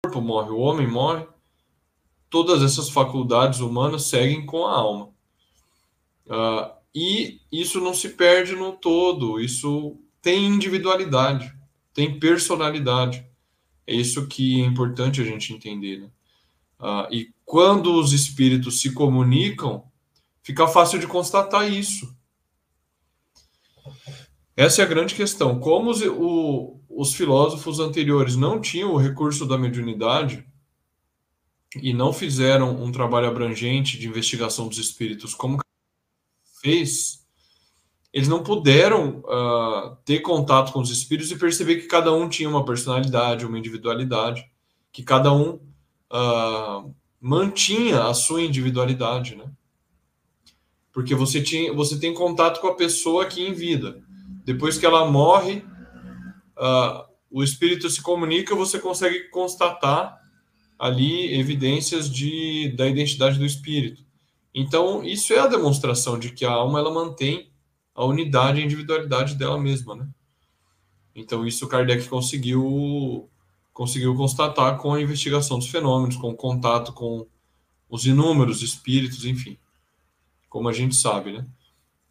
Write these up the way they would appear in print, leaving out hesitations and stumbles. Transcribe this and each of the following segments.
corpo morre, o homem morre, todas essas faculdades humanas seguem com a alma. E isso não se perde no todo, isso tem individualidade, tem personalidade. É isso que é importante a gente entender, né? E quando os espíritos se comunicam, fica fácil de constatar isso. Essa é a grande questão. Como os filósofos anteriores não tinham o recurso da mediunidade e não fizeram um trabalho abrangente de investigação dos espíritos como fez, eles não puderam ter contato com os espíritos e perceber que cada um tinha uma personalidade, uma individualidade, que cada um mantinha a sua individualidade, né? Porque você tem contato com a pessoa aqui em vida. Depois que ela morre, o espírito se comunica, você consegue constatar ali evidências da identidade do espírito. Então, isso é a demonstração de que a alma ela mantém a unidade e a individualidade dela mesma, né? Então, isso Kardec conseguiu constatar com a investigação dos fenômenos, com o contato com os inúmeros espíritos, enfim, como a gente sabe, né?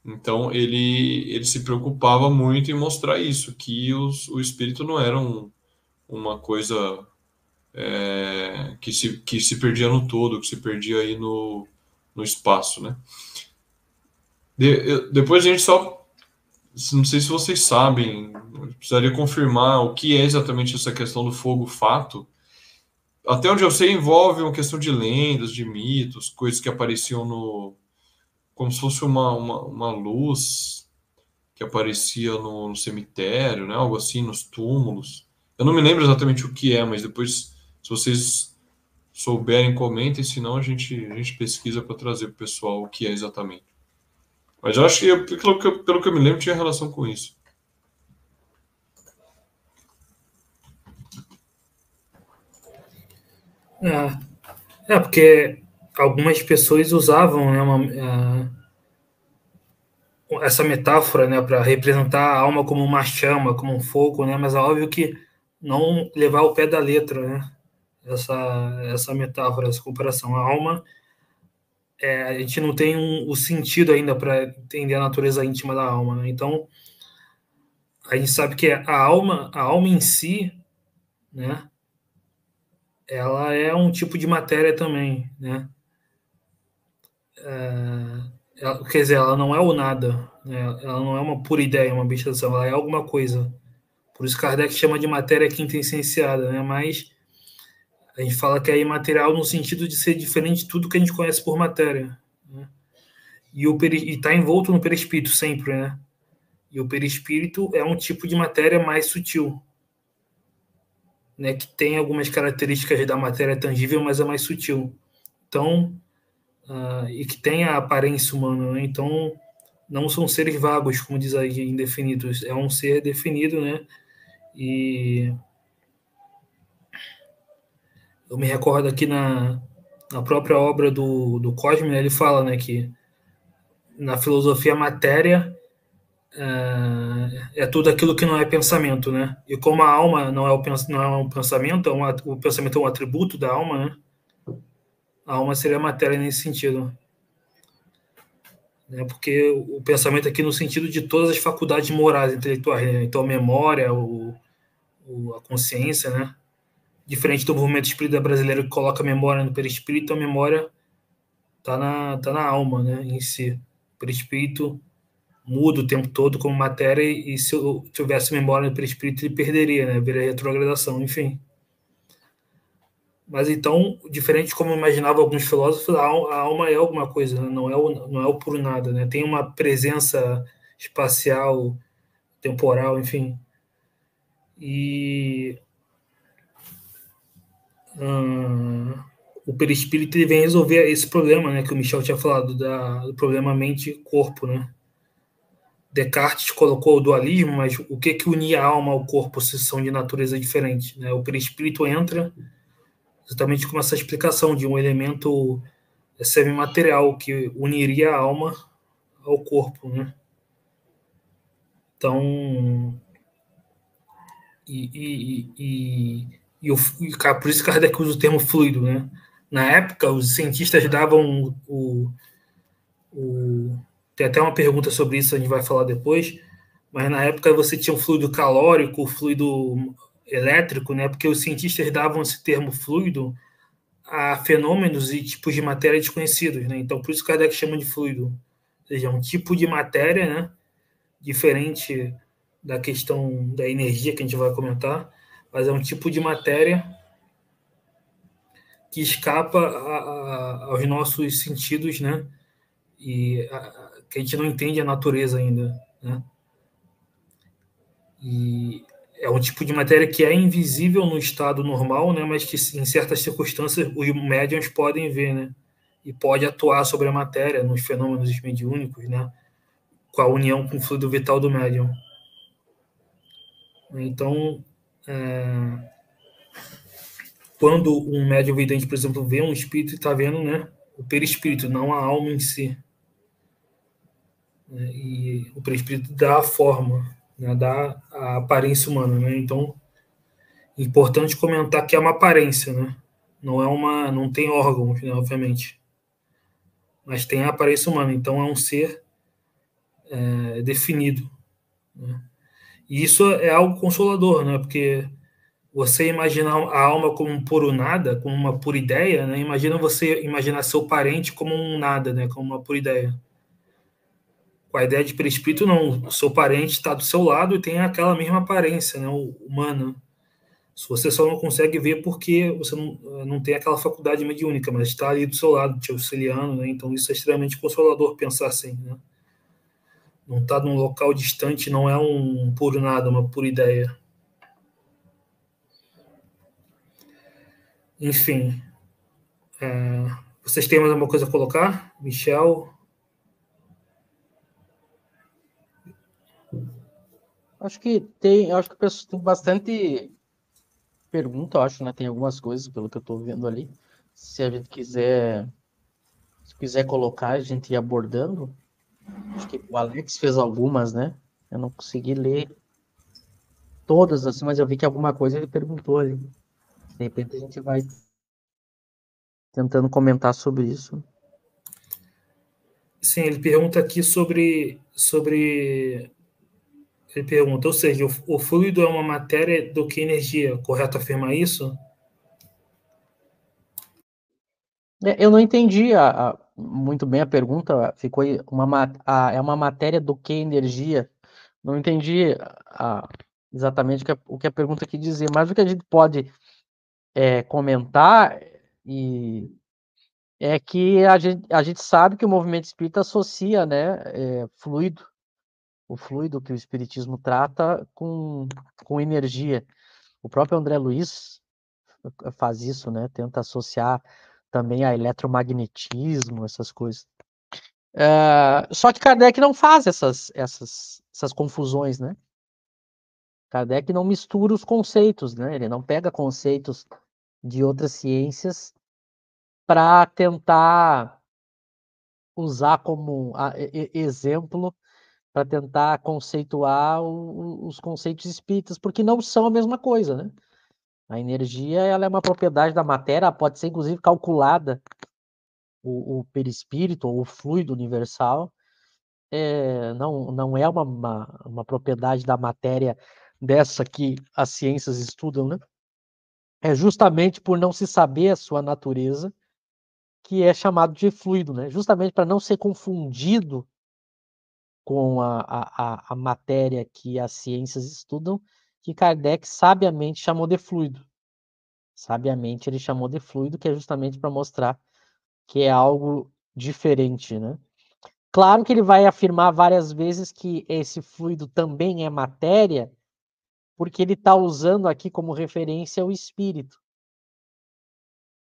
Então, ele se preocupava muito em mostrar isso, que o espírito não era uma coisa que se perdia no todo, que se perdia aí no espaço, né? Depois a gente só, não sei se vocês sabem, precisaria confirmar o que é exatamente essa questão do fogo-fato. Até onde eu sei, envolve uma questão de lendas, de mitos, coisas que apareciam como se fosse uma luz que aparecia no cemitério, né? Algo assim, nos túmulos. Eu não me lembro exatamente o que é, mas depois, se vocês souberem, comentem, senão a gente pesquisa para trazer para o pessoal o que é exatamente. Mas eu acho que, pelo que eu me lembro, tinha relação com isso. Porque algumas pessoas usavam, né, essa metáfora, né, para representar a alma como uma chama, como um fogo, né, mas é óbvio que não levar ao pé da letra, né, essa metáfora, essa comparação. A alma, a gente não tem o sentido ainda para entender a natureza íntima da alma, né? Então, a gente sabe que a alma em si, né, ela é um tipo de matéria também, né? Quer dizer, ela não é o nada, né? Ela não é uma pura ideia, uma abstração, ela é alguma coisa. Por isso Kardec chama de matéria quintessenciada, né? Mas a gente fala que é imaterial no sentido de ser diferente de tudo que a gente conhece por matéria, né? E está envolto no perispírito sempre, né? E o perispírito é um tipo de matéria mais sutil, né? Que tem algumas características da matéria tangível, mas é mais sutil. Então, e que tem a aparência humana, né? Então, não são seres vagos, como diz aí, indefinidos. É um ser definido, né? E eu me recordo aqui na própria obra do Cosme, né, ele fala, né, que na filosofia a matéria é tudo aquilo que não é pensamento, né? E como a alma não é um pensamento, o pensamento é um atributo da alma, né? A alma seria a matéria nesse sentido. Né? Porque o pensamento aqui no sentido de todas as faculdades morais, intelectuais, né? Então a memória, a consciência, né? Diferente do movimento espírita brasileiro que coloca a memória no perispírito, a memória tá na alma, né, em si. O perispírito muda o tempo todo como matéria e se eu tivesse memória no perispírito ele perderia, né, viria retrogradação, enfim. Mas então, diferente de como imaginavam alguns filósofos, a alma é alguma coisa, né? Não é o puro nada, né? Tem uma presença espacial, temporal, enfim. E o perispírito ele vem resolver esse problema, né, que o Michel tinha falado, do problema mente-corpo, né? Descartes colocou o dualismo, mas o que unia a alma ao corpo se são de natureza diferente? Né? O perispírito entra exatamente com essa explicação de um elemento semimaterial que uniria a alma ao corpo. Né? Então, e por isso Kardec usa o termo fluido, né? Na época, os cientistas davam tem até uma pergunta sobre isso, a gente vai falar depois, mas na época você tinha o fluido calórico, o fluido elétrico, né? Porque os cientistas davam esse termo fluido a fenômenos e tipos de matéria desconhecidos, né? Então, por isso Kardec chama de fluido. Ou seja, um tipo de matéria, né? Diferente da questão da energia que a gente vai comentar, mas é um tipo de matéria que escapa aos nossos sentidos, né? E que a gente não entende a natureza ainda, né? E é um tipo de matéria que é invisível no estado normal, né? Mas que em certas circunstâncias os médiums podem ver, né? E pode atuar sobre a matéria nos fenômenos mediúnicos, né? Com a união com o fluido vital do médium. Então, quando um médium vidente, por exemplo, vê um espírito, está vendo, né, o perispírito, não a alma em si. E o perispírito dá a forma, né, dá a aparência humana, né? Então, é importante comentar que é uma aparência, né? Não tem órgãos, né, obviamente, mas tem a aparência humana. Então, é um ser definido, né? E isso é algo consolador, né? Porque você imaginar a alma como um puro nada, como uma pura ideia, né? Imagina você imaginar seu parente como um nada, né? Como uma pura ideia. Com a ideia de perispírito, não. O seu parente está do seu lado e tem aquela mesma aparência, né? Humana. Você só não consegue ver porque você não tem aquela faculdade mediúnica, mas está ali do seu lado, te auxiliando, né? Então isso é extremamente consolador pensar assim, né? Não está num local distante, não é um puro nada, uma pura ideia. Enfim, vocês têm mais alguma coisa a colocar? Michel? Acho que o pessoal tem bastante pergunta, eu acho, né? Tem algumas coisas, pelo que eu estou vendo ali. Se a gente quiser colocar, a gente ir abordando. Acho que o Alex fez algumas, né? Eu não consegui ler todas, assim, mas eu vi que alguma coisa ele perguntou ali. De repente a gente vai tentando comentar sobre isso. Sim, ele pergunta aqui sobre ele pergunta, ou seja, o fluido é uma matéria do que energia, correto afirmar isso? Eu não entendi muito bem a pergunta. Ficou é uma matéria do que energia? Não entendi exatamente o que a pergunta quer dizer, mas o que a gente pode comentar é que a gente sabe que o movimento espírita associa, né, fluido, o fluido que o espiritismo trata com energia. O próprio André Luiz faz isso, né? Tenta associar também a eletromagnetismo, essas coisas. Só que Kardec não faz essas confusões, né? Kardec não mistura os conceitos, né? Ele não pega conceitos de outras ciências para tentar usar como exemplo, para tentar conceituar os conceitos espíritas, porque não são a mesma coisa, né? A energia, ela é uma propriedade da matéria, pode ser inclusive calculada, o perispírito ou o fluido universal, não é uma propriedade da matéria dessa que as ciências estudam, né? É justamente por não se saber a sua natureza que é chamado de fluido, né? Justamente para não ser confundido com a matéria que as ciências estudam, que Kardec sabiamente chamou de fluido. Sabiamente ele chamou de fluido, que é justamente para mostrar que é algo diferente, né? Claro que ele vai afirmar várias vezes que esse fluido também é matéria, porque ele está usando aqui como referência o espírito.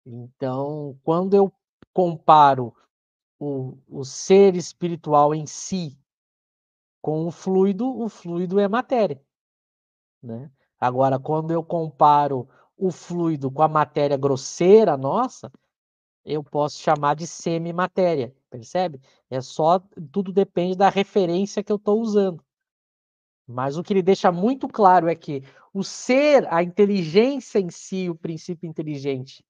Então, quando eu comparo o ser espiritual em si com o fluido é matéria, né? Agora, quando eu comparo o fluido com a matéria grosseira nossa, eu posso chamar de semimatéria, percebe? Tudo depende da referência que eu estou usando. Mas o que ele deixa muito claro é que o ser, a inteligência em si, o princípio inteligente,